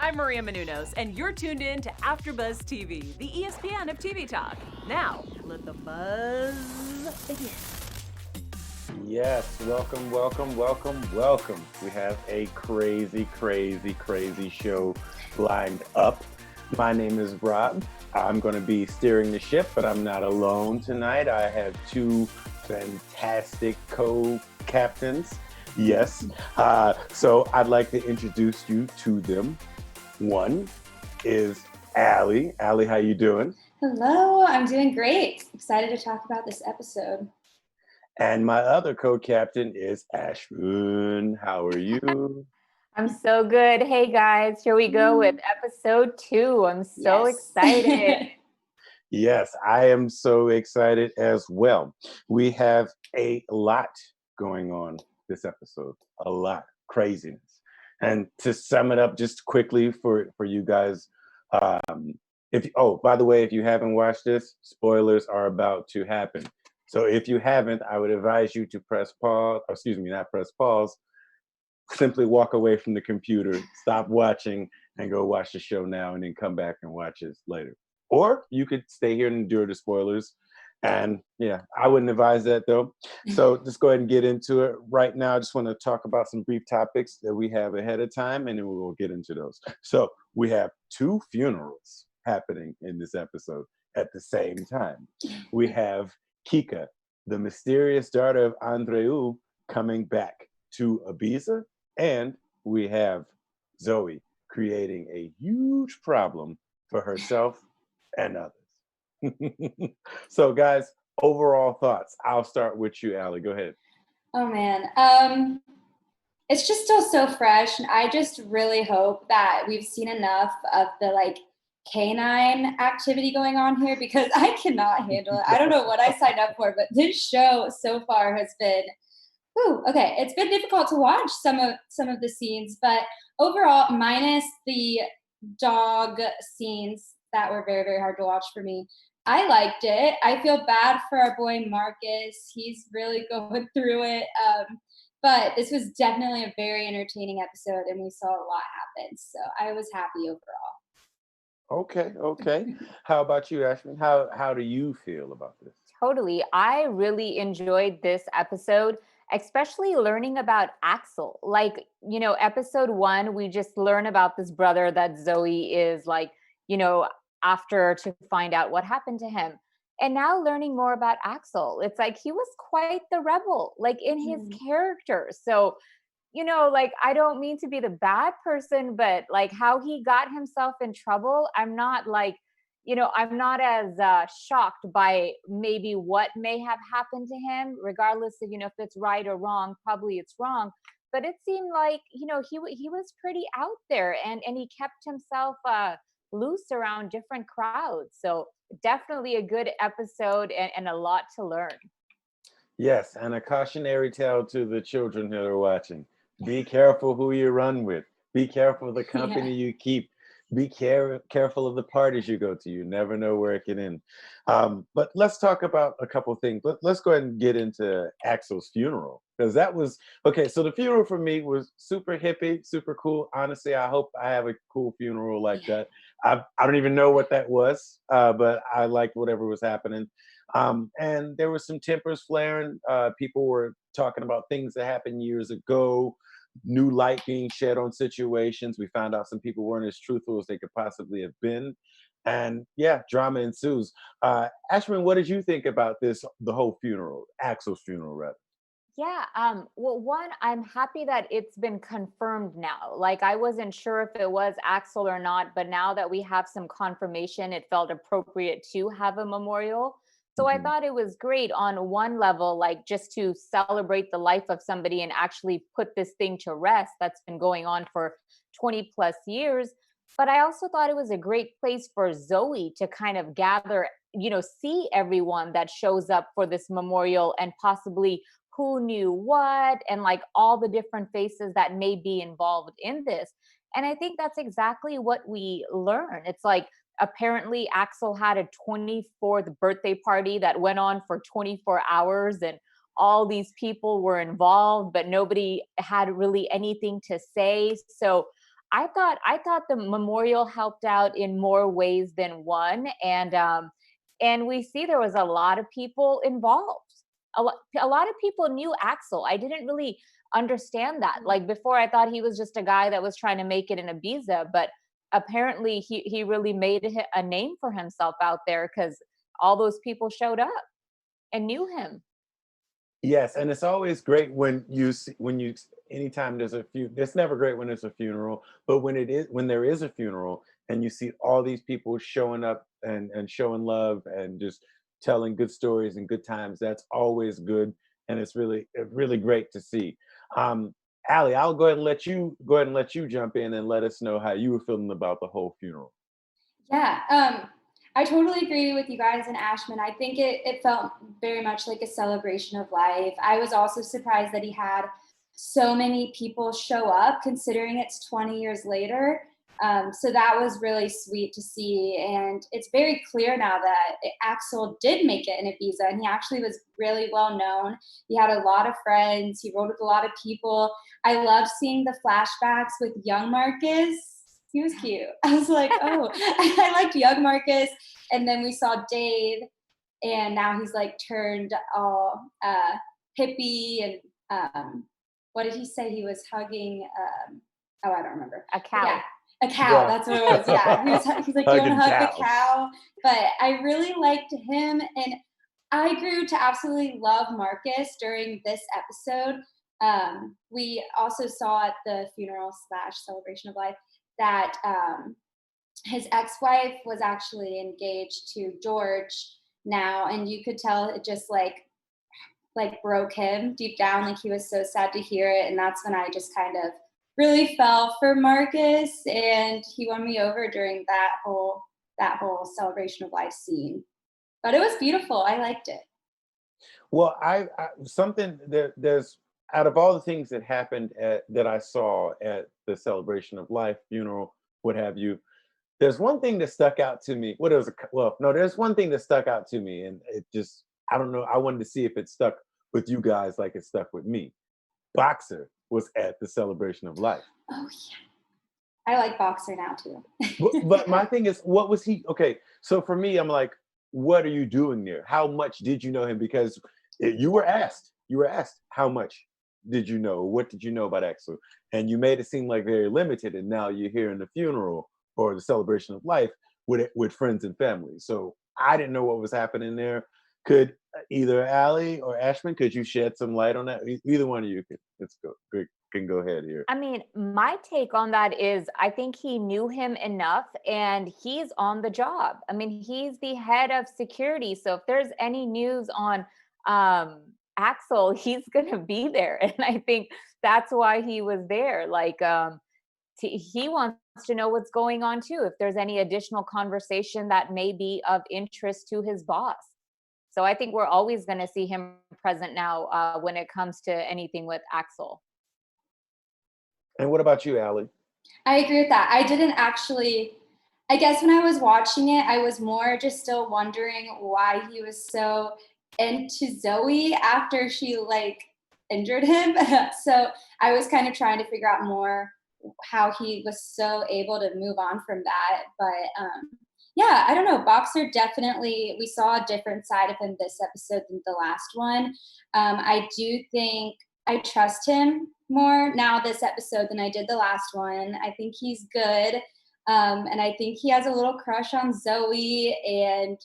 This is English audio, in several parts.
I'm Maria Menounos, and you're tuned in to AfterBuzz TV, the ESPN of TV talk. Now, let the buzz begin. Yes, welcome, welcome, welcome, welcome. We have a crazy, crazy, crazy show lined up. My name is Rob. I'm going to be steering the ship, but I'm not alone tonight. I have two fantastic co-captains. Yes. So I'd like to introduce you to them. One is Allie. Allie, how you doing? Hello, I'm doing great. Excited to talk about this episode. And my other co-captain is Ashwin. How are you? I'm so good. Hey guys, here we go with episode 2. I'm so excited. Yes, I am so excited as well. We have a lot going on this episode, a lot craziness. And to sum it up just quickly for you guys, by the way, if you haven't watched this, spoilers are about to happen. So if you haven't, I would advise you to press pause, not press pause, simply walk away from the computer, stop watching, and go watch the show now, and then come back and watch it later. Or you could stay here and endure the spoilers. And yeah, I wouldn't advise that though. So just go ahead and get into it. Right now, I just want to talk about some brief topics that we have ahead of time, and then we will get into those. So we have 2 funerals happening in this episode at the same time. We have Kika, the mysterious daughter of Andreu, coming back to Ibiza, and we have Zoe creating a huge problem for herself and others. So, guys, overall thoughts. I'll start with you, Allie. Go ahead. Oh man, it's just still so fresh, and I just really hope that we've seen enough of the canine activity going on here, because I cannot handle it. I don't know what I signed up for, but this show so far has been, okay. It's been difficult to watch some of the scenes, but overall, minus the dog scenes that were very, very hard to watch for me, I liked it. I feel bad for our boy Marcus. He's really going through it. But this was definitely a very entertaining episode, and we saw a lot happen. So I was happy overall. Okay. How about you, Ashman? How do you feel about this? Totally. I really enjoyed this episode, especially learning about Axel. Episode 1, we just learn about this brother that Zoe is after to find out what happened to him. And now learning more about Axel, it's like he was quite the rebel, in his character. So I don't mean to be the bad person, but how he got himself in trouble, I'm not I'm not as shocked by maybe what may have happened to him, regardless of, if it's right or wrong. Probably it's wrong. But it seemed like, he was pretty out there, and he kept himself loose around different crowds. So definitely a good episode, and a lot to learn. Yes, and a cautionary tale to the children that are watching. Be careful who you run with. Be careful of the company you keep. Be careful of the parties you go to. You never know where it can end. But let's talk about a couple of things. Let's go ahead and get into Axel's funeral, because that was okay. So the funeral for me was super hippie, super cool. Honestly, I hope I have a cool funeral like that. I don't even know what that was, but I liked whatever was happening. And there was some tempers flaring. People were talking about things that happened years ago, new light being shed on situations. We found out some people weren't as truthful as they could possibly have been. And yeah, drama ensues. Ashman, what did you think about the whole funeral, Axel's funeral, rather? Yeah. Well, one, I'm happy that it's been confirmed now. I wasn't sure if it was Axel or not, but now that we have some confirmation, it felt appropriate to have a memorial. So I thought it was great on one level, just to celebrate the life of somebody and actually put this thing to rest that's been going on for 20 plus years. But I also thought it was a great place for Zoe to kind of gather, see everyone that shows up for this memorial, and possibly who knew what, and all the different faces that may be involved in this. And I think that's exactly what we learn. It's apparently Axel had a 24th birthday party that went on for 24 hours, and all these people were involved, but nobody had really anything to say. So I thought the memorial helped out in more ways than one, and we see there was a lot of people involved. A lot of people knew Axel. I didn't really understand that. Like before, I thought he was just a guy that was trying to make it in Ibiza, but apparently he really made a name for himself out there because all those people showed up and knew him. Yes, and it's always great when you see, anytime there's a few. It's never great when there's a funeral, but when there is a funeral and you see all these people showing up and showing love and just telling good stories and good times, that's always good, and it's really great to see. Um, Allie, I'll go ahead and let you jump in and let us know how you were feeling about the whole funeral. Yeah, I totally agree with you guys and Ashman. I think it felt very much like a celebration of life. I was also surprised that he had so many people show up, considering it's 20 years later. So that was really sweet to see. And it's very clear now that Axel did make it in Ibiza, and he actually was really well known. He had a lot of friends. He rode with a lot of people. I loved seeing the flashbacks with young Marcus. He was cute. I was like, oh, I liked young Marcus. And then we saw Dave, and now he's like turned all hippie. And what did he say? He was hugging, oh, I don't remember. A cow. Yeah, a cow. Yeah. That's what it was. Yeah. He's like, do you want to Hugging hug the cows. cow? But I really liked him. And I grew to absolutely love Marcus during this episode. We also saw at the funeral / celebration of life that his ex-wife was actually engaged to George now, and you could tell it just like broke him deep down. Like he was so sad to hear it, and that's when I just kind of really fell for Marcus, and he won me over during that whole celebration of life scene. But it was beautiful. I liked it. Well, something there's out of all the things that happened that I saw at the celebration of life funeral, what have you. There's one thing that stuck out to me. No, there's one thing that stuck out to me, and it just I don't know. I wanted to see if it stuck with you guys like it stuck with me. Boxer was at the celebration of life. Oh yeah, I like Boxer now too. But my thing is, what was he? Okay, so for me, I'm like, what are you doing there? How much did you know him? Because you were asked, how much did you know? What did you know about Axel? And you made it seem like very limited. And now you're here in the funeral or the celebration of life with friends and family. So I didn't know what was happening there. Could either Allie or Ashman, could you shed some light on that? Either one of you can go ahead here. I mean, my take on that is I think he knew him enough and he's on the job. I mean, he's the head of security. So if there's any news on Axel, he's going to be there. And I think that's why he was there. Like, he wants to know what's going on too. If there's any additional conversation that may be of interest to his boss. So I think we're always going to see him present now when it comes to anything with Axel. And what about you, Allie? I agree with that. I didn't actually, I guess when I was watching it, I was more just still wondering why he was so into Zoe after she like injured him. So I was kind of trying to figure out more how he was so able to move on from that. But yeah, I don't know. Boxer definitely, we saw a different side of him this episode than the last one. I do think I trust him more now this episode than I did the last one. I think he's good. And I think he has a little crush on Zoe. And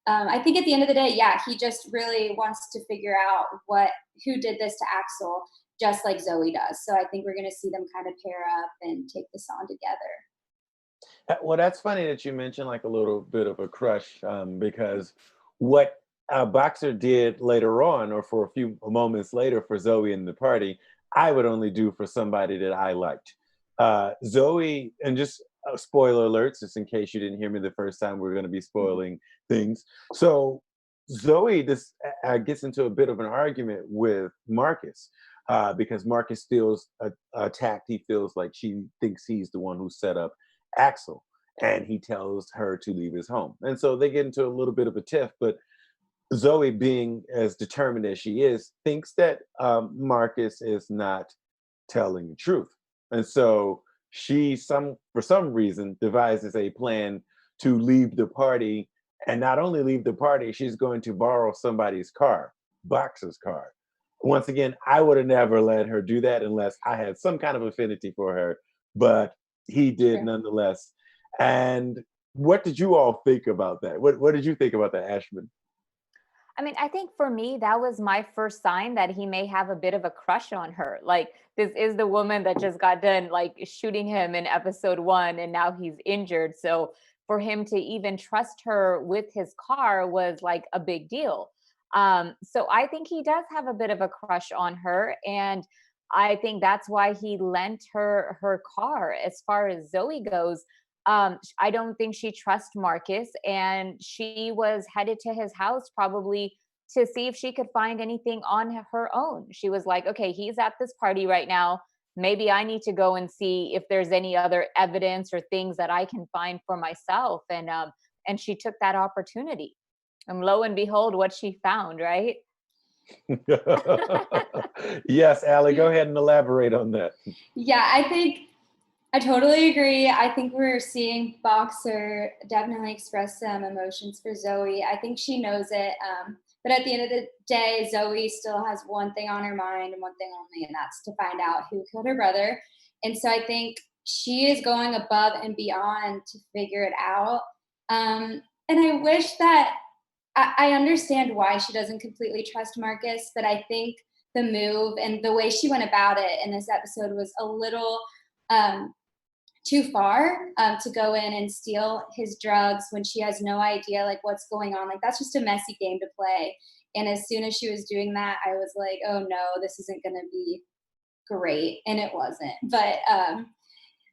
I think at the end of the day, yeah, he just really wants to figure out who did this to Axel, just like Zoe does. So I think we're going to see them kind of pair up and take this on together. Well, that's funny that you mentioned like a little bit of a crush, because what Boxer did later on, or for a few moments later for Zoe in the party, I would only do for somebody that I liked. Zoe, and just spoiler alerts, just in case you didn't hear me the first time, we're going to be spoiling things. So Zoe gets into a bit of an argument with Marcus because Marcus feels attacked. He feels like she thinks he's the one who set up Axel, and he tells her to leave his home. And so they get into a little bit of a tiff, but Zoe, being as determined as she is, thinks that Marcus is not telling the truth. And so she for some reason devises a plan to leave the party, and not only leave the party, she's going to borrow somebody's car, Boxer's car. Once again, I would have never let her do that unless I had some kind of affinity for her, but he did nonetheless. And what did you all think about that? What did you think about that, Ashman? I mean, I think for me, that was my first sign that he may have a bit of a crush on her. Like, this is the woman that just got done, like, shooting him in episode 1, and now he's injured. So for him to even trust her with his car was like a big deal. So I think he does have a bit of a crush on her. And I think that's why he lent her car. As far as Zoe goes, I don't think she trusts Marcus, and she was headed to his house probably to see if she could find anything on her own. She was like, okay, he's at this party right now. Maybe I need to go and see if there's any other evidence or things that I can find for myself. And she took that opportunity. And lo and behold, what she found, right? Yes, Allie, go ahead and elaborate on that. Yeah, I totally agree. I think we're seeing Boxer definitely express some emotions for Zoe. I think she knows it. But at the end of the day, Zoe still has one thing on her mind and one thing only, and that's to find out who killed her brother. And so I think she is going above and beyond to figure it out. And I wish that I understand why she doesn't completely trust Marcus, but I think the move and the way she went about it in this episode was a little too far to go in and steal his drugs when she has no idea like what's going on. Like, that's just a messy game to play. And as soon as she was doing that, I was like, oh no, this isn't going to be great. And it wasn't. But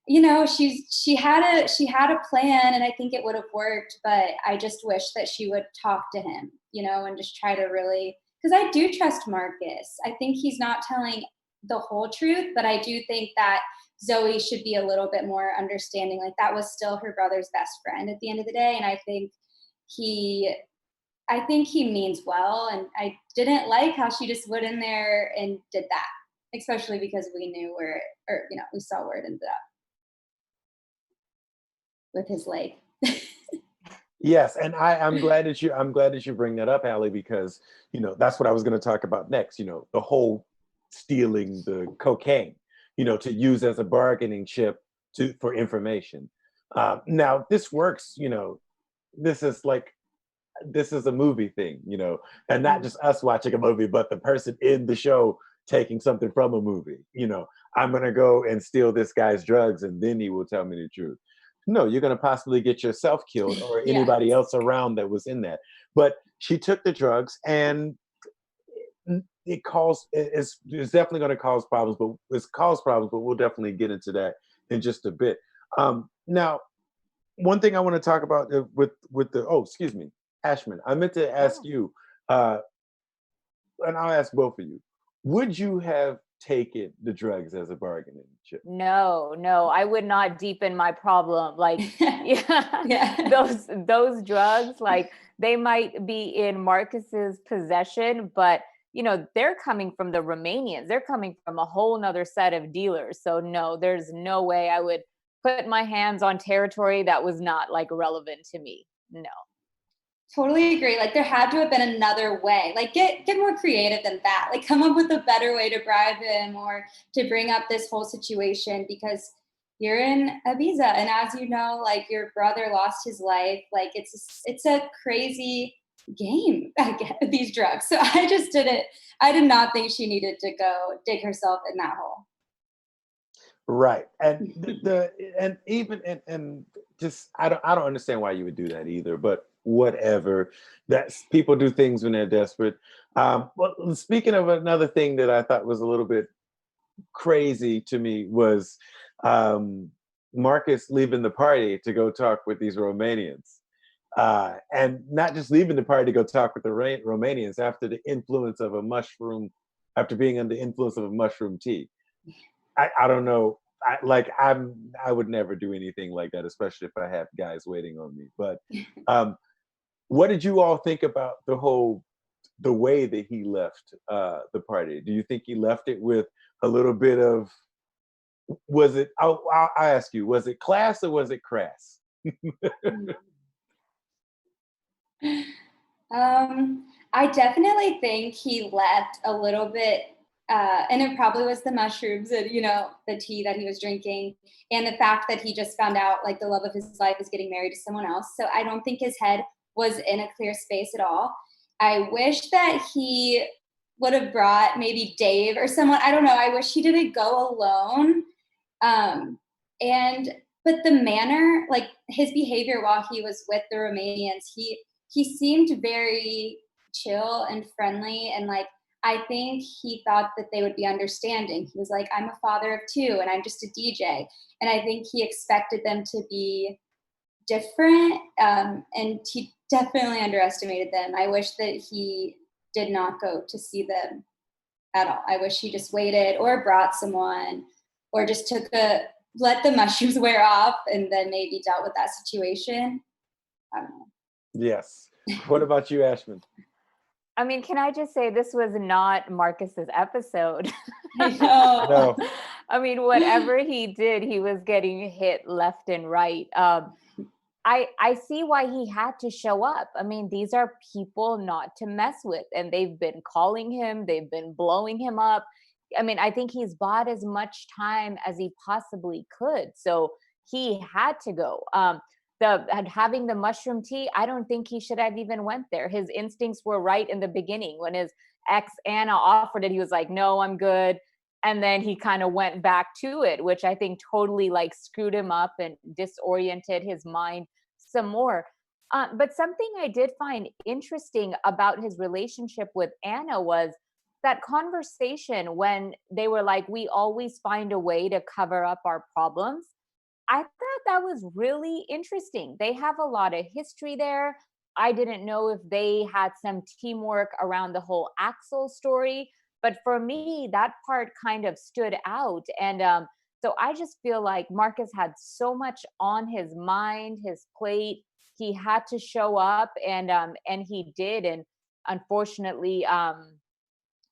she had a plan, and I think it would have worked. But I just wish that she would talk to him, and just try to really, because I do trust Marcus. I think he's not telling the whole truth, but I do think that Zoe should be a little bit more understanding. Like, that was still her brother's best friend at the end of the day. And I think he means well. And I didn't like how she just went in there and did that, especially because we knew we saw where it ended up with his leg. Yes, and I'm glad that you bring that up, Allie, because that's what I was going to talk about next. The whole stealing the cocaine, to use as a bargaining chip for information. Now this works. This is a movie thing, and not just us watching a movie, but the person in the show taking something from a movie. I'm going to go and steal this guy's drugs, and then he will tell me the truth. No, you're going to possibly get yourself killed or anybody else around that was in that. But she took the drugs, and it's definitely going to cause problems, but we'll definitely get into that in just a bit. Now, one thing I want to talk about excuse me, Ashman, I meant to ask you, and I'll ask both of you, would you have taken the drugs as a bargaining chip? No, I would not deepen my problem. Like, those drugs, like, they might be in Marcus's possession, but they're coming from the Romanians. They're coming from a whole nother set of dealers. So no, there's no way I would put my hands on territory that was not like relevant to me. No. Totally agree. Like, there had to have been another way. Like, get more creative than that. Like, come up with a better way to bribe him or to bring up this whole situation, because you're in Ibiza, and as you know, like, your brother lost his life. Like, it's a crazy game, I get these drugs. So I did not think she needed to go dig herself in that hole. Right. And just I don't understand why you would do that either, but whatever. That's people do things when they're desperate. Well, speaking of another thing that I thought was a little bit crazy to me was Marcus leaving the party to go talk with these Romanians. And not just leaving the party to go talk with the Romanians after being under the influence of a mushroom tea. I don't know. I would never do anything like that, especially if I have guys waiting on me. But what did you all think about the way that he left the party? Do you think he left it with a little bit of Was it? I'll ask you. Was it class or was it crass? I definitely think he left a little bit, and it probably was the mushrooms and the tea that he was drinking, and the fact that he just found out like the love of his life is getting married to someone else. So I don't think his head was in a clear space at all. I wish that he would have brought maybe Dave or someone. I don't know. I wish he didn't go alone. And but the manner, like his behavior while he was with the Romanians, he seemed very chill and friendly, and like I think he thought that they would be understanding. He was like, I'm a father of two and I'm just a DJ. And I think he expected them to be different, and he definitely underestimated them. I wish that he did not go to see them at all. I wish he just waited or brought someone or just let the mushrooms wear off and then maybe dealt with that situation. I don't know. Yes. What about you, Ashman? I mean, can I just say this was not Marcus's episode? I know. No. I mean, whatever he did, he was getting hit left and right. I see why he had to show up. I mean, these are people not to mess with, and they've been calling him, they've been blowing him up. I mean, I think he's bought as much time as he possibly could. So he had to go. Having the mushroom tea, I don't think he should have even went there. His instincts were right in the beginning. When his ex Anna offered it, he was like, no, I'm good. And then he kind of went back to it, which I think totally like screwed him up and disoriented his mind some more. But something I did find interesting about his relationship with Anna was that conversation when they were like, we always find a way to cover up our problems. I thought that was really interesting. They have a lot of history there. I didn't know if they had some teamwork around the whole Axel story, but for me, that part kind of stood out. And so I just feel like Marcus had so much on his mind, his plate. He had to show up, and he did. And unfortunately,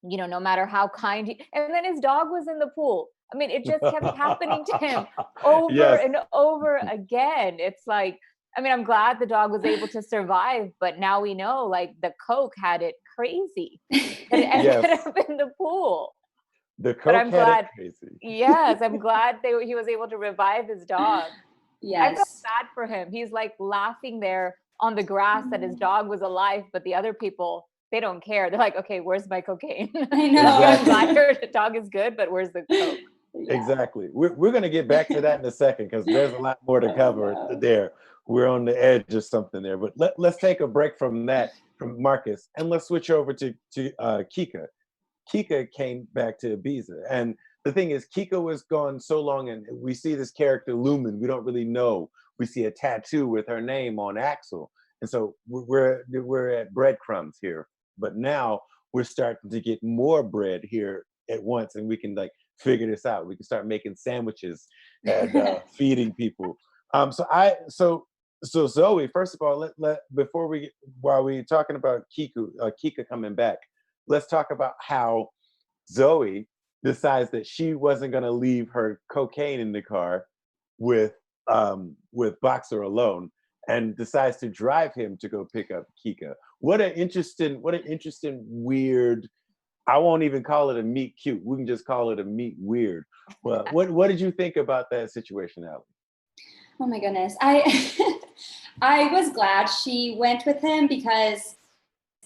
no matter how kind and then his dog was in the pool. I mean, it just kept happening to him over Yes. and over again. It's like, I mean, I'm glad the dog was able to survive, but now we know like the Coke had it crazy. And it ended Yes. up in the pool. The But Coke I'm had glad. it crazy. Yes, I'm glad he was able to revive his dog. I felt Yes. bad for him. He's like laughing there on the grass that his dog was alive, but the other people, they don't care. They're like, okay, where's my cocaine? I know. I'm glad your dog is good, but where's the Coke? Yeah. Exactly. We're going to get back to that in a second because there's a lot more to cover there. We're on the edge of something there. But let's take a break from that, from Marcus, and let's switch over to Kika. Kika came back to Ibiza. And the thing is, Kika was gone so long, and we see this character, Lumen. We don't really know. We see a tattoo with her name on Axel. And so we're at breadcrumbs here. But now we're starting to get more bread here at once, and we can like figure this out. We can start making sandwiches and feeding people. So Zoe, first of all, while we're talking about Kika coming back, let's talk about how Zoe decides that she wasn't going to leave her cocaine in the car with Boxer alone, and decides to drive him to go pick up Kika. What an interesting, weird. I won't even call it a meet cute. We can just call it a meet weird. Well, what did you think about that situation, Allie? Oh my goodness. I was glad she went with him because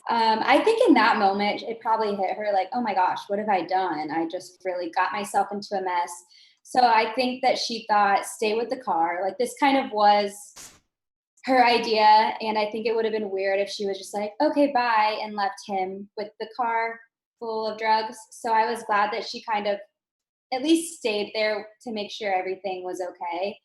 I think in that moment, it probably hit her like, oh my gosh, what have I done? I just really got myself into a mess. So I think that she thought, stay with the car. Like this kind of was her idea. And I think it would have been weird if she was just like, okay, bye, and left him with the car full of drugs. So I was glad that she kind of at least stayed there to make sure everything was okay.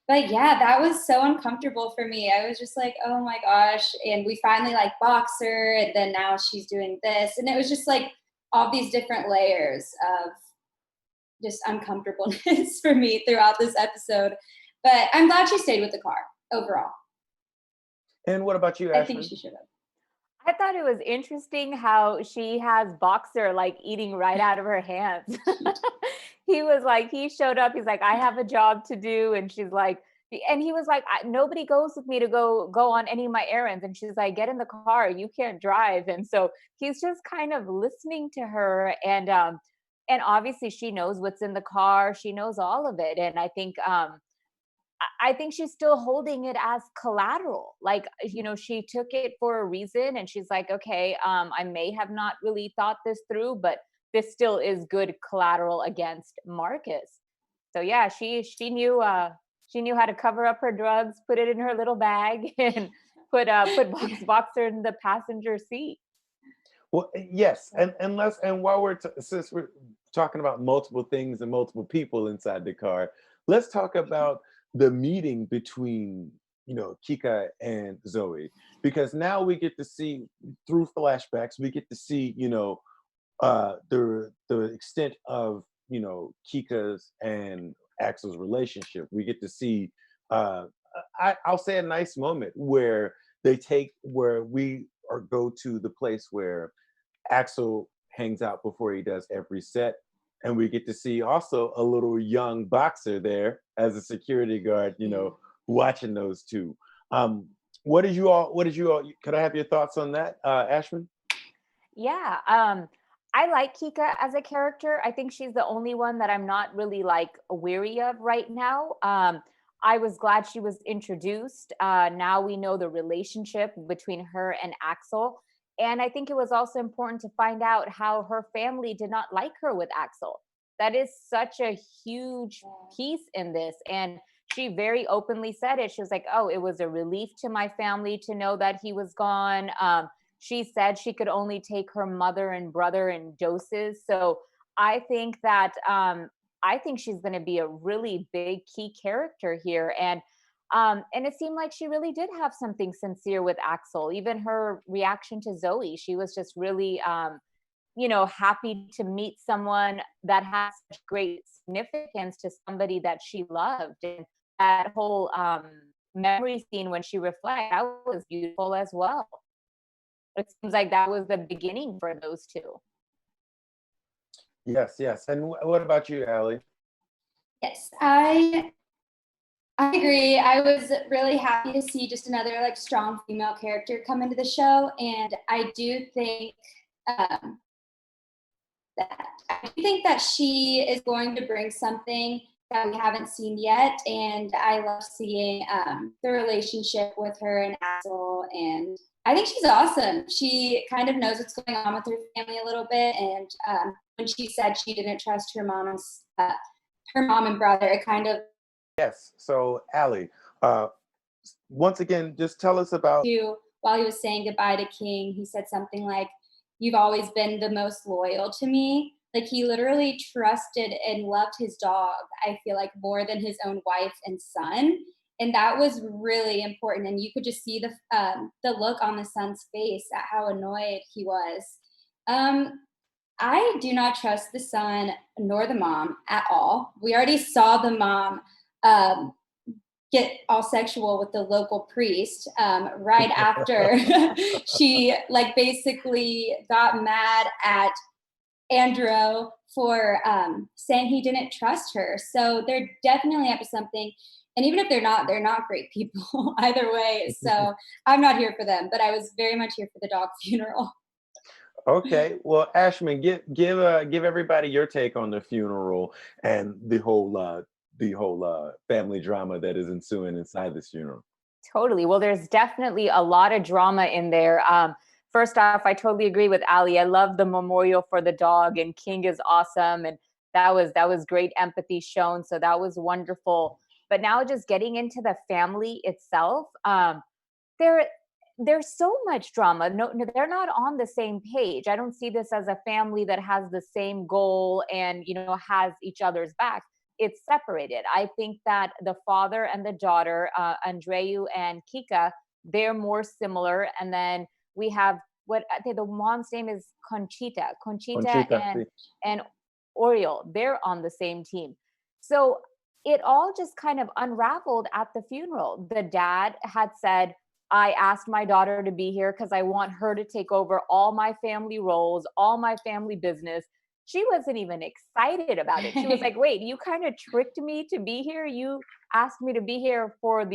But yeah, that was so uncomfortable for me. I was just like, oh my gosh. And we finally like Boxer, and then now she's doing this. And it was just like all these different layers of just uncomfortableness for me throughout this episode. But I'm glad she stayed with the car overall. And what about you, Ashley? I think she should have. I thought it was interesting how she has Boxer like eating right out of her hands. He was like, he showed up, he's like, I have a job to do. And she's like, and he was like, nobody goes with me to go on any of my errands. And she's like, get in the car, you can't drive. And so he's just kind of listening to her. And obviously she knows what's in the car. She knows all of it. And I think she's still holding it as collateral. Like, she took it for a reason and she's like, okay, I may have not really thought this through, but this still is good collateral against Marcus. So yeah, she knew how to cover up her drugs, put it in her little bag and put Boxer in the passenger seat. Well, yes, and while since we're talking about multiple things and multiple people inside the car, let's talk about the meeting between Kika and Zoe, because now we get to see through flashbacks, we get to see the extent of Kika's and Axel's relationship. We get to see I'll say a nice moment where we go to the place where Axel hangs out before he does every set. And we get to see also a little young Boxer there as a security guard, watching those two. What did you all, could I have your thoughts on that, Ashman? Yeah. I like Kika as a character. I think she's the only one that I'm not really like weary of right now. I was glad she was introduced. Now we know the relationship between her and Axel. And I think it was also important to find out how her family did not like her with Axel. That is such a huge piece in this. And she very openly said it. She was like, oh, it was a relief to my family to know that he was gone. She said she could only take her mother and brother in doses. So I think that I think she's going to be a really big key character here. And it seemed like she really did have something sincere with Axel. Even her reaction to Zoe, she was just really, happy to meet someone that has such great significance to somebody that she loved. And that whole memory scene when she reflects, that was beautiful as well. It seems like that was the beginning for those two. Yes, yes. And what about you, Allie? Yes, I agree. I was really happy to see just another like strong female character come into the show, and I do think that she is going to bring something that we haven't seen yet, and I love seeing the relationship with her and Axel, and I think she's awesome. She kind of knows what's going on with her family a little bit, and when she said she didn't trust her mom and brother, it kind of Yes. So, Allie, once again, just tell us about. While he was saying goodbye to King, he said something like, "You've always been the most loyal to me." Like he literally trusted and loved his dog, I feel like, more than his own wife and son. And that was really important. And you could just see the look on the son's face at how annoyed he was. I do not trust the son nor the mom at all. We already saw the mom get all sexual with the local priest right after she like basically got mad at Andrew for saying he didn't trust her. So they're definitely up to something. And even if they're not great people either way. So I'm not here for them, but I was very much here for the dog funeral. Okay, well, Ashman, give everybody your take on the funeral and the whole family drama that is ensuing inside this funeral. Totally. Well, there's definitely a lot of drama in there. First off, I totally agree with Ali. I love the memorial for the dog, and King is awesome, and that was great empathy shown. So that was wonderful. But now, just getting into the family itself, there's so much drama. No, they're not on the same page. I don't see this as a family that has the same goal and has each other's back. It's separated. I think that the father and the daughter, Andreu and Kika, they're more similar. And then we have what I think the mom's name is Conchita and Oriol. They're on the same team. So it all just kind of unraveled at the funeral. The dad had said, I asked my daughter to be here because I want her to take over all my family roles, all my family business. She wasn't even excited about it. She was like, wait, you kind of tricked me to be here. You asked me to be here for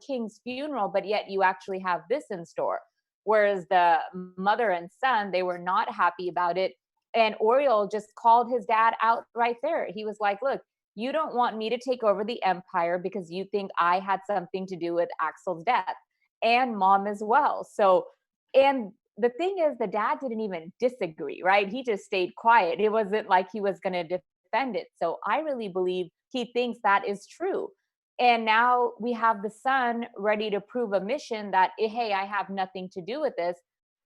King's funeral, but yet you actually have this in store. Whereas the mother and son, they were not happy about it. And Oriole just called his dad out right there. He was like, look, you don't want me to take over the empire because you think I had something to do with Axel's death, and mom as well. So, and the thing is, the dad didn't even disagree, right? He just stayed quiet. It wasn't like he was going to defend it. So I really believe he thinks that is true. And now we have the son ready to prove a mission that, hey, I have nothing to do with this.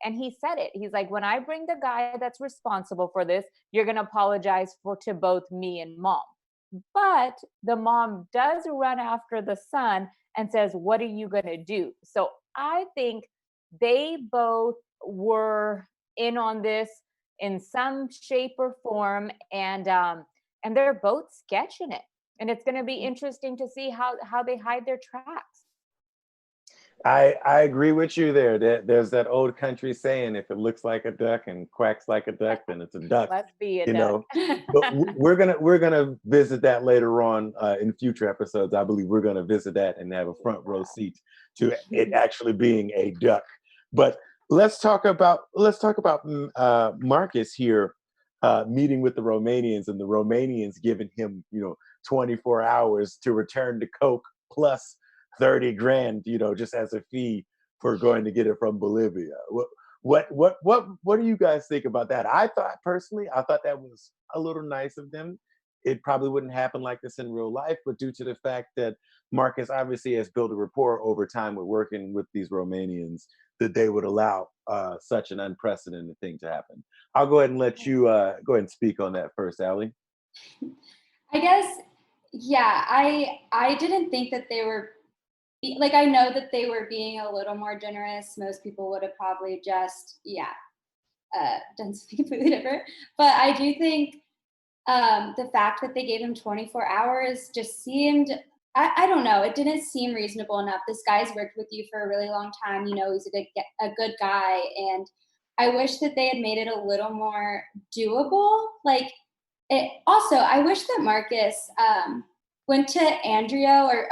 And he said it. He's like, when I bring the guy that's responsible for this, you're going to apologize for to both me and mom. But the mom does run after the son and says, what are you going to do? So I think they both were in on this in some shape or form, and they're both sketching it. And it's going to be interesting to see how they hide their tracks. I agree with you there. There's that old country saying, if it looks like a duck and quacks like a duck, then it's a duck. Let's be a You duck. know, but we're gonna visit that later on in future episodes. I believe we're gonna visit that and have a front row seat to it actually being a duck. But let's talk about Marcus here meeting with the Romanians, and the Romanians giving him 24 hours to return to Coke plus 30 grand, just as a fee for going to get it from Bolivia. What do you guys think about that? I thought that was a little nice of them. It probably wouldn't happen like this in real life, but due to the fact that Marcus obviously has built a rapport over time with working with these Romanians, that they would allow such an unprecedented thing to happen. I'll go ahead and let you go ahead and speak on that first, Allie. I guess, yeah, I didn't think that they were like, I know that they were being a little more generous. Most people would have probably just, done something completely different. But I do think the fact that they gave him 24 hours just seemed, I don't know, it didn't seem reasonable enough. This guy's worked with you for a really long time. He's a good guy. And I wish that they had made it a little more doable. Like, I wish that Marcus went to Andrea or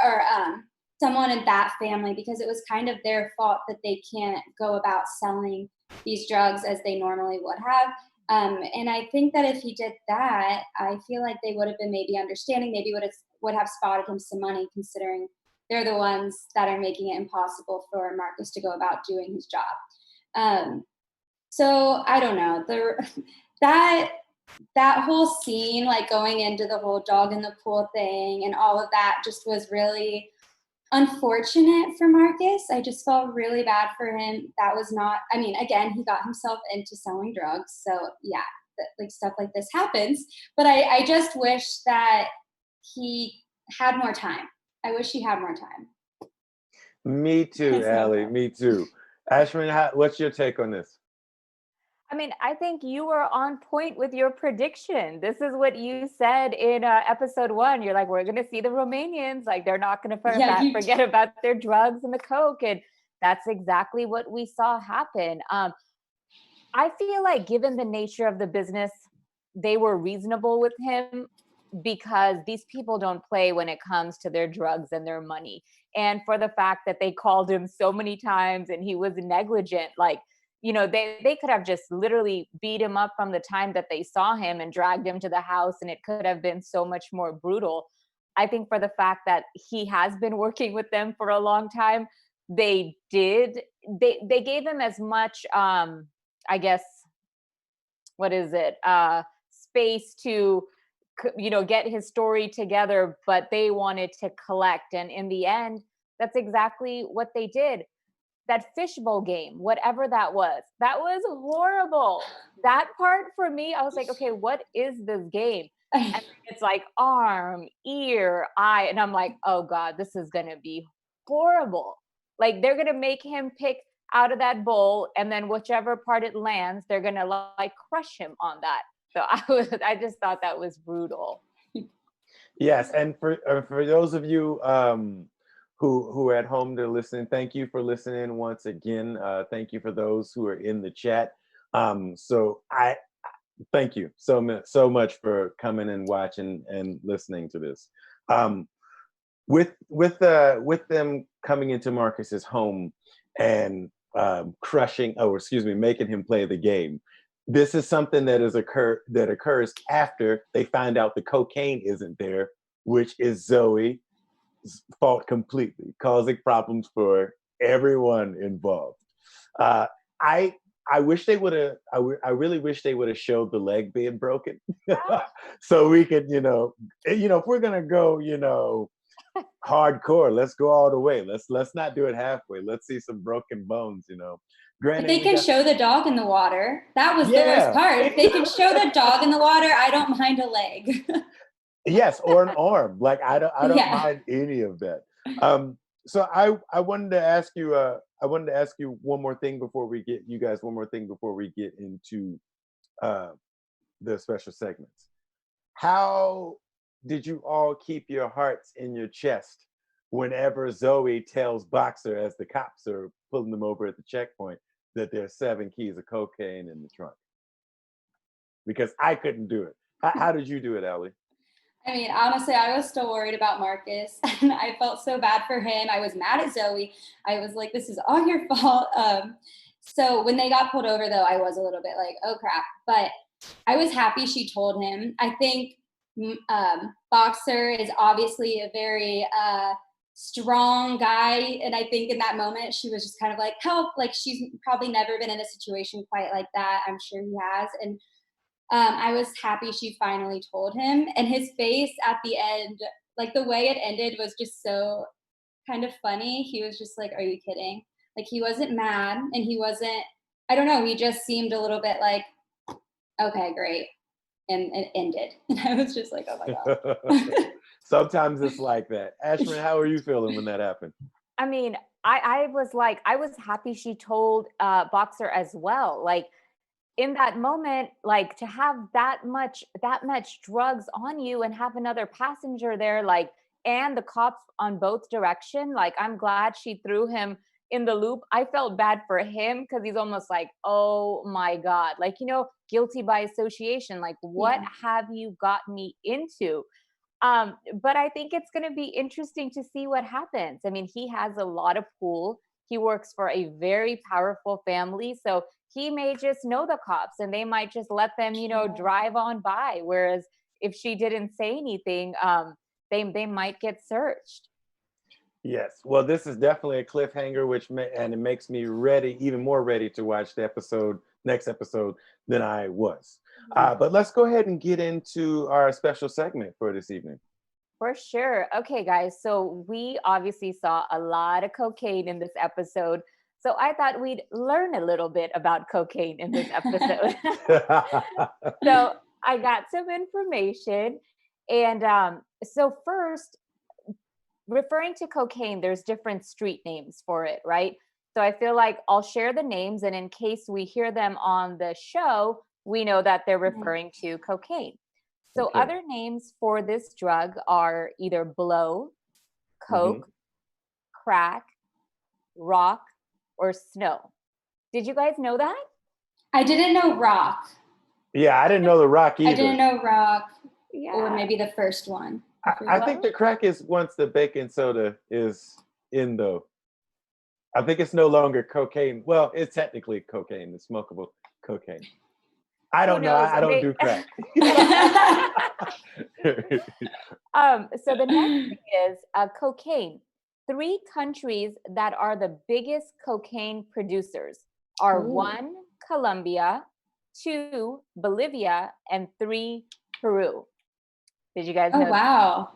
someone in that family, because it was kind of their fault that they can't go about selling these drugs as they normally would have. And I think that if he did that, I feel like they would have been maybe understanding, maybe would have spotted him some money, considering they're the ones that are making it impossible for Marcus to go about doing his job. So I don't know. That whole scene, like going into the whole dog in the pool thing and all of that, just was really unfortunate for Marcus. I just felt really bad for him. That was not, again, he got himself into selling drugs. So yeah, like stuff like this happens. But I just wish that he had more time. I wish he had more time. Me too, Allie. Me too. Ashwin, what's your take on this? I think you were on point with your prediction. This is what you said in episode 1. You're like, we're going to see the Romanians. Like, they're not going to forget about their drugs and the Coke. And that's exactly what we saw happen. I feel like, given the nature of the business, they were reasonable with him, because these people don't play when it comes to their drugs and their money. And for the fact that they called him so many times and he was negligent, like, they could have just literally beat him up from the time that they saw him and dragged him to the house, and it could have been so much more brutal. I think for the fact that he has been working with them for a long time, they gave him as much, I guess, space to, get his story together, but they wanted to collect. And in the end, that's exactly what they did. That fishbowl game, whatever that was horrible. That part for me, I was like, okay, what is this game? And it's like arm, ear, eye. And I'm like, oh God, this is going to be horrible. Like, they're going to make him pick out of that bowl, and then whichever part it lands, they're going to like crush him on that. So I just thought that was brutal. Yes, and for those of you who are at home to listen, thank you for listening once again. Thank you for those who are in the chat. So I thank you so much for coming and watching and listening to this. With them coming into Marcus's home and making him play the game. This is something that occurs after they find out the cocaine isn't there, which is Zoe's fault completely, causing problems for everyone involved. I wish they would have. I really wish they would have showed the leg being broken, so we could, if we're gonna go, hardcore, let's go all the way. Let's not do it halfway. Let's see some broken bones. Granted, if they can show the dog in the water, that was the worst part. If they can show the dog in the water, I don't mind a leg. Yes, or an arm. Like I don't mind any of that. So I wanted to ask you one more thing before we get into the special segments. How did you all keep your hearts in your chest whenever Zoe tells Boxer, as the cops are pulling them over at the checkpoint, that there's 7 keys of cocaine in the trunk? Because I couldn't do it. How did you do it, Allie? I mean, honestly, I was still worried about Marcus, and I felt so bad for him. I was mad at Zoe. I was like, this is all your fault. So when they got pulled over, though, I was a little bit like, oh, crap. But I was happy she told him. I think Boxer is obviously a very strong guy, and I think in that moment, she was just kind of like, help. Like, she's probably never been in a situation quite like that. I'm sure he has. And I was happy she finally told him, and his face at the end, like the way it ended was just so kind of funny. He was just like, are you kidding? Like, he wasn't mad, and he wasn't, I don't know, he just seemed a little bit like, okay, great. And it ended. And I was just like, oh my God. Sometimes it's like that. Ashman, how are you feeling when that happened? I mean, I was happy she told Boxer as well. Like, in that moment, like, to have that much drugs on you and have another passenger there, like, and the cops on both direction, like, I'm glad she threw him in the loop. I felt bad for him because he's almost like, oh my God, like, guilty by association. Like, what have you got me into? But I think it's going to be interesting to see what happens. I mean, he has a lot of pull. He works for a very powerful family. So he may just know the cops and they might just let them, drive on by. Whereas if she didn't say anything, they might get searched. Yes. Well, this is definitely a cliffhanger, and it makes me even more ready to watch the next episode than I was. But let's go ahead and get into our special segment for this evening. For sure. Okay, guys. So we obviously saw a lot of cocaine in this episode. So I thought we'd learn a little bit about cocaine in this episode. So I got some information. And so first, referring to cocaine, there's different street names for it, right? So I feel like I'll share the names, and in case we hear them on the show, we know that they're referring to cocaine. So other names for this drug are either blow, coke, crack, rock, or snow. Did you guys know that? I didn't know rock. Yeah, I didn't know the rock either. I didn't know rock, or maybe the first one. I think the crack is once the baking soda is in the. I think it's no longer cocaine. Well, it's technically cocaine, the smokable cocaine. I don't know. I don't do crack. So the next thing is cocaine. 3 countries that are the biggest cocaine producers are 1, Colombia, 2, Bolivia, and 3, Peru. Did you guys know? Oh, wow.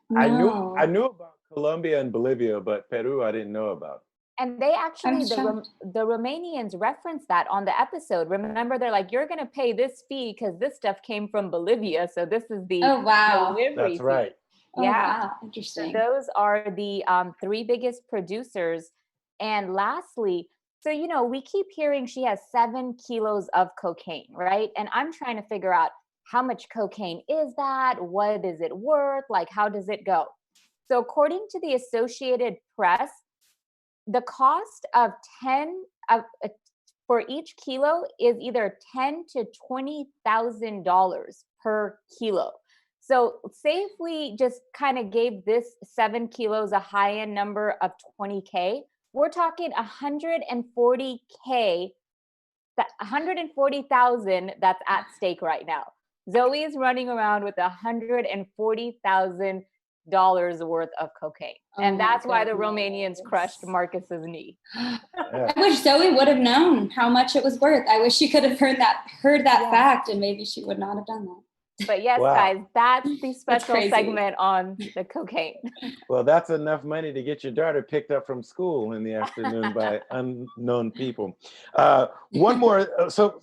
No. I knew about Colombia and Bolivia, but Peru I didn't know about. And they actually, the Romanians referenced that on the episode. Remember, they're like, you're going to pay this fee because this stuff came from Bolivia. So this is the delivery That's fee. right. Yeah. Wow. Interesting. So those are the 3 biggest producers. And lastly, so, we keep hearing she has 7 kilos of cocaine, right? And I'm trying to figure out how much cocaine is that? What is it worth? Like, how does it go? So according to the Associated Press, the cost of 10 of for each kilo is either $10,000 to $20,000 per kilo. So say if we just kind of gave this 7 kilos a high-end number of 20K, we're talking 140K, 140,000 that's at stake right now. Zoe is running around with $140,000 worth of cocaine. And that's why the Romanians crushed Marcus's knee. I wish Zoe would have known how much it was worth. I wish she could have heard that fact, and maybe she would not have done that. But yes, guys, that's the special segment on the cocaine. Well, that's enough money to get your daughter picked up from school in the afternoon by unknown people. One more. So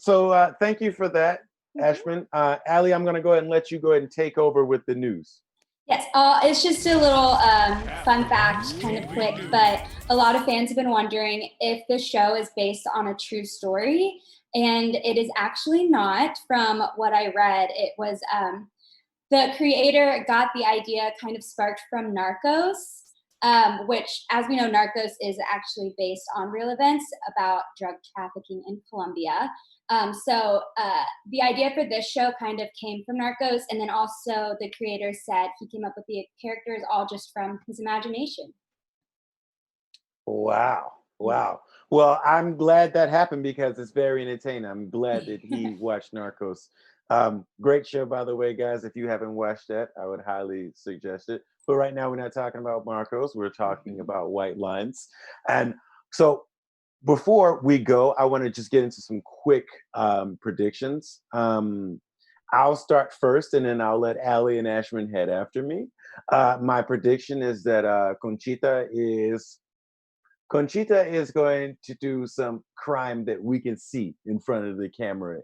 thank you for that, Ashman. Allie, I'm going to go ahead and let you go ahead and take over with the news. Yes, it's just a little fun fact, kind of quick, but a lot of fans have been wondering if the show is based on a true story, and it is actually not. From what I read, it was the creator got the idea kind of sparked from Narcos, which, as we know, Narcos is actually based on real events about drug trafficking in Colombia. So the idea for this show kind of came from Narcos, and then also the creator said he came up with the characters all just from his imagination. Wow. Well, I'm glad that happened because it's very entertaining. I'm glad that he watched Narcos. Great show, by the way, guys. If you haven't watched that, I would highly suggest it. But right now, we're not talking about Narcos. We're talking about White Lines. And so before we go, I want to just get into some quick predictions. I'll start first, and then I'll let Allie and Ashman head after me. My prediction is that Conchita is going to do some crime that we can see in front of the camera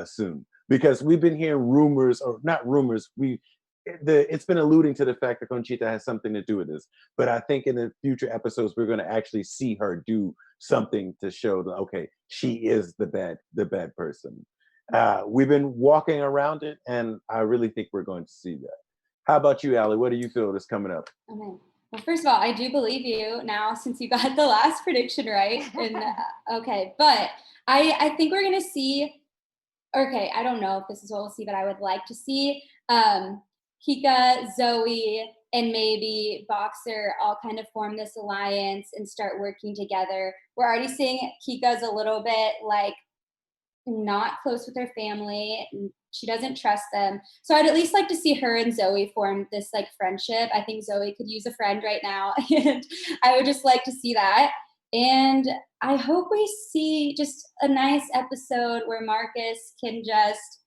soon, because we've been hearing rumors, or not rumors. It's been alluding to the fact that Conchita has something to do with this, but I think in the future episodes we're going to actually see her do something to show that, okay, she is the bad person. We've been walking around it, and I really think we're going to see that. How about you, Allie? What do you feel is coming up? Okay. Well, first of all, I do believe you now, since you got the last prediction right. And okay, but I think we're gonna see. Okay, I don't know if this is what we'll see, but I would like to see Kika, Zoe, and maybe Boxer all kind of form this alliance and start working together. We're already seeing Kika's a little bit like not close with her family. She doesn't trust them. So I'd at least like to see her and Zoe form this like friendship. I think Zoe could use a friend right now, and I would just like to see that. And I hope we see just a nice episode where Marcus can just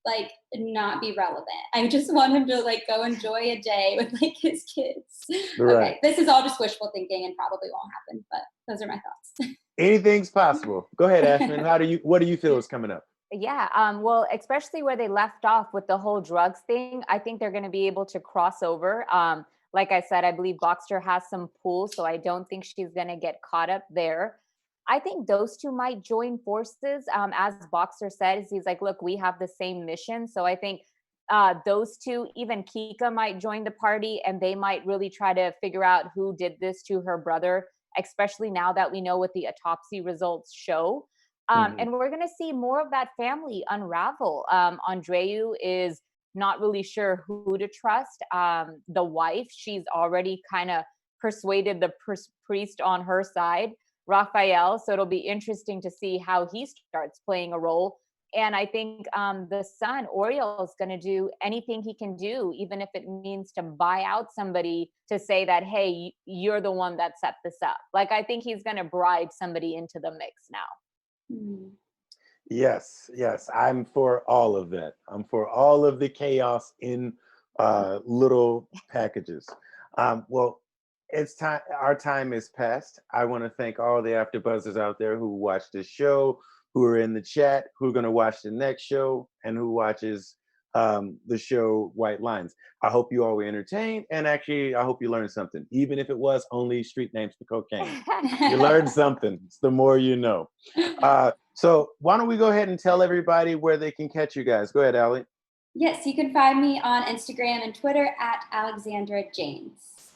like not be relevant. I just want him to like go enjoy a day with like his kids. Right. Okay, this is all just wishful thinking and probably won't happen, but those are my thoughts. Anything's possible. Go ahead, Ashman. What do you feel is coming up? Yeah, well, especially where they left off with the whole drugs thing, I think they're going to be able to cross over. Like I said, I believe Boxer has some pull, so I don't think she's going to get caught up there. I think those two might join forces. As Boxer said, he's like, look, we have the same mission. So I think those two, even Kika might join the party, and they might really try to figure out who did this to her brother, especially now that we know what the autopsy results show. And we're going to see more of that family unravel. Andreu is not really sure who to trust. The wife, she's already kind of persuaded the priest on her side, Raphael. So it'll be interesting to see how he starts playing a role. And I think the son, Oriel, is going to do anything he can do, even if it means to buy out somebody to say that, hey, you're the one that set this up. Like, I think he's going to bribe somebody into the mix now. Yes, I'm for all of that. I'm for all of the chaos in little packages. Well, it's time. Our time is past. I want to thank all the AfterBuzzers out there who watched this show, who are in the chat, who are going to watch the next show, and who watches the show White Lines. I hope you all were entertained, and actually, I hope you learned something, even if it was only street names for cocaine. You learned something. It's the more you know. So why don't we go ahead and tell everybody where they can catch you guys? Go ahead, Allie. Yes, you can find me on Instagram and Twitter at Alexandra James.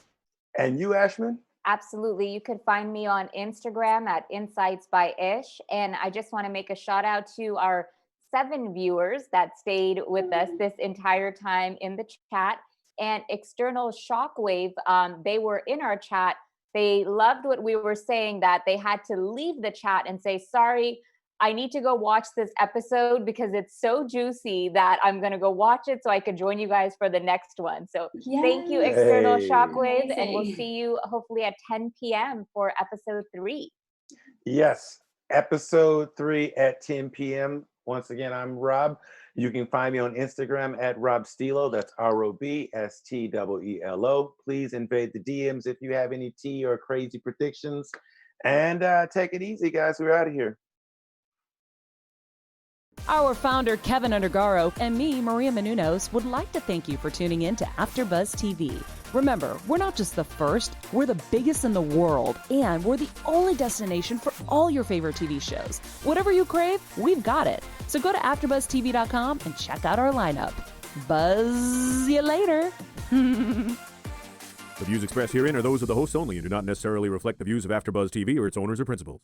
And you, Ashman? Absolutely. You could find me on Instagram at Insights by Ish. And I just want to make a shout out to our 7 viewers that stayed with us this entire time in the chat. And External Shockwave, they were in our chat. They loved what we were saying, that they had to leave the chat and say, sorry, I need to go watch this episode because it's so juicy that I'm going to go watch it so I can join you guys for the next one. So thank you, External Hey. Shockwave. And we'll Amazing. see you hopefully at 10 p.m. for episode 3. Yes, episode 3 at 10 p.m. Once again, I'm Rob. You can find me on Instagram at Rob Stilo. That's ROBSTEELO. Please invade the DMs if you have any tea or crazy predictions. And take it easy, guys. We're out of here. Our founder, Kevin Undergaro, and me, Maria Menounos, would like to thank you for tuning in to AfterBuzz TV. Remember, we're not just the first, we're the biggest in the world, and we're the only destination for all your favorite TV shows. Whatever you crave, we've got it. So go to AfterBuzzTV.com and check out our lineup. Buzz you later. The views expressed herein are those of the hosts only and do not necessarily reflect the views of AfterBuzz TV or its owners or principals.